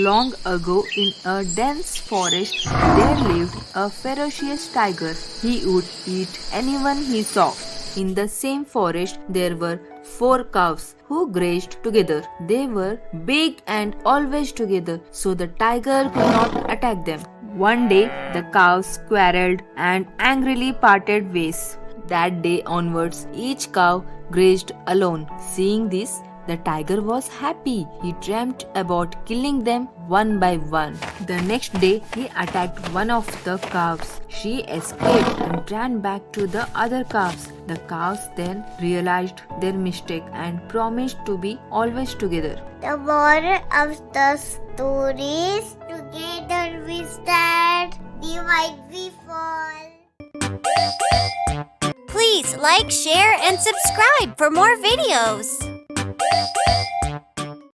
Long ago, in a dense forest, there lived a ferocious tiger. He would eat anyone he saw. In the same forest, there were 4 cows who grazed together. They were big and always together, so the tiger could not attack them. One day, the cows quarreled and angrily parted ways. That day onwards, each cow grazed alone. Seeing this, the tiger was happy. He dreamt about killing them one by one. The next day, he attacked one of the calves. She escaped and ran back to the other calves. The cows then realized their mistake and promised to be always together. The moral of the story is together we stand, divide we fall. Please like, share, and subscribe for more videos.